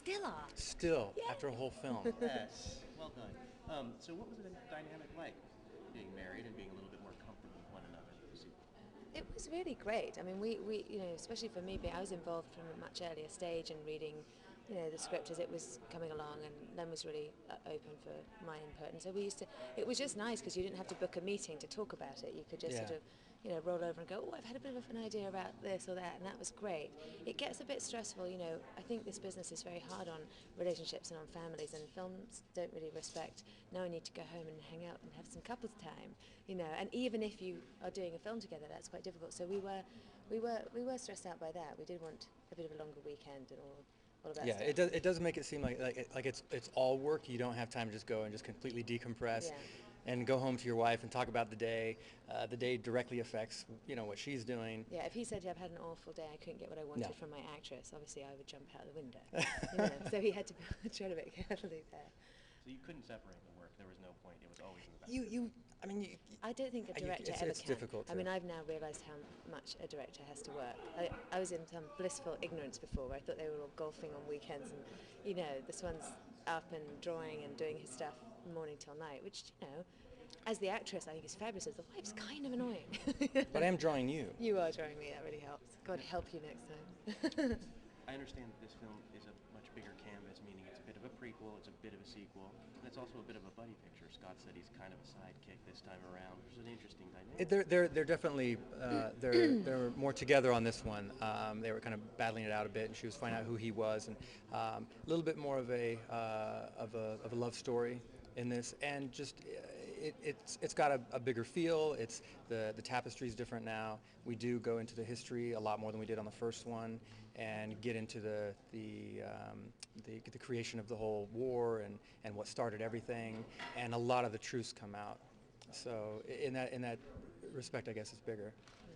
still are. Still, Yeah. after a whole film. Yes, well done. So what was the dynamic like, being married and being a little bit more comfortable with one another with the sequel? It was really great. I mean, we especially for me, I was involved from a much earlier stage in reading, the script as it was coming along, and Len was really open for my input. And so it was just nice because you didn't have to book a meeting to talk about it. You could just Yeah. sort of, roll over and go, oh, I've had a bit of an idea about this or that, and that was great. It gets a bit stressful, I think this business is very hard on relationships and on families, and films don't really respect, now I need to go home and hang out and have some couples time, and even if you are doing a film together, that's quite difficult. So we were stressed out by that. We did want a bit of a longer weekend and all of that Yeah, stuff. it does make it seem like it's all work. You don't have time to just go and just completely decompress, Yeah. and go home to your wife and talk about the day. The day directly affects what she's doing. Yeah, if he said I've had an awful day, I couldn't get what I wanted No. from my actress, obviously I would jump out the window. So he had to tread a bit carefully there. So you couldn't separate the work. There was no point. It was always in the background. I mean, I don't think a director ever it's can. difficult I mean, to. I've now realised how much a director has to work. I was in some blissful ignorance before, where I thought they were all golfing on weekends, and this one's up and drawing and doing his stuff morning till night, which as the actress, I think is fabulous. As the wife's kind of annoying. But I am drawing you. You are drawing me. That really helps. God help you next time. I understand that this film is a much bigger canvas, meaning it's a bit of a prequel, it's a bit of a sequel, and it's also a bit of a buddy picture. Scott said he's kind of a sidekick this time around, which is an interesting dynamic. They're definitely they're more together on this one. They were kind of battling it out a bit, and she was finding out who he was, and a little bit more of a love story in this, and just it's got a bigger feel. It's the tapestry is different now. We do go into the history a lot more than we did on the first one, and get into the creation of the whole war and what started everything, and a lot of the truths come out. So in that respect, I guess it's bigger.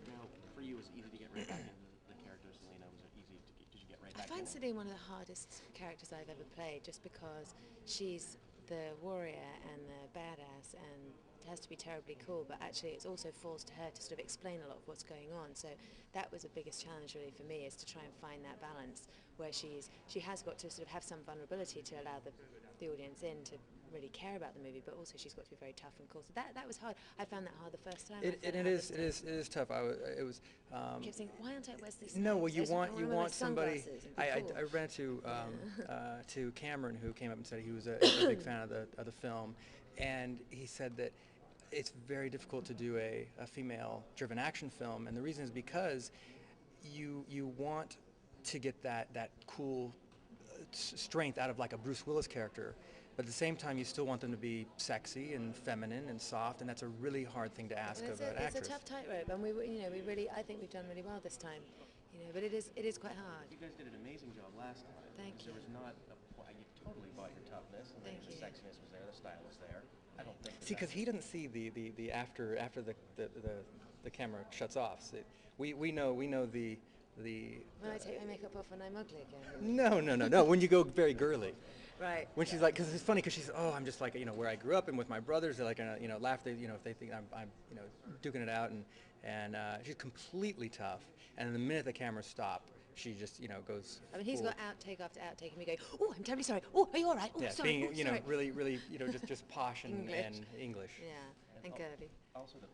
Now, for you, it was easy to get right back into the character of Selena. Was it easy did you get right I back find in? Celine one of the hardest characters I've ever played, just because she's the warrior and the badass and has to be terribly cool, but actually it also falls to her to sort of explain a lot of what's going on. So that was the biggest challenge really for me, is to try and find that balance where she has got to sort of have some vulnerability to allow the audience in to really care about the movie, but also she's got to be very tough and cool. So that was hard. I found that hard the first time. It is tough. It was. I kept saying, why aren't I Wesley Snipes? No, well, you I want wear my somebody. sunglasses and be cool. I ran to Cameron, who came up and said he was a big fan of the film, and he said that it's very difficult to do a female-driven action film, and the reason is because you want to get that cool strength out of like a Bruce Willis character, but at the same time you still want them to be sexy and feminine and soft, and that's a really hard thing to ask of an actress. It's a tough tightrope, and I think we've done really well this time, but it is quite hard. You guys did an amazing job last time. Thank you. There was not you totally bought your toughness, and Thank the you. sexiness was there, the style was there. I don't think. See, because he doesn't see the after the camera shuts off. So we know the. When I take my makeup off and I'm ugly again. No. When you go very girly. Right. When she's like, because it's funny, because she's, I'm just like, where I grew up and with my brothers, they're like, laugh, if they think I'm duking it out, and she's completely tough. And the minute the cameras stop, she just, goes. I mean, he's full. got outtake after outtake, and me going, oh, I'm terribly sorry. Oh, are you all right? Oh, Yeah, sorry. being, sorry. really, just posh and English. and English. Yeah, and girly. Also, the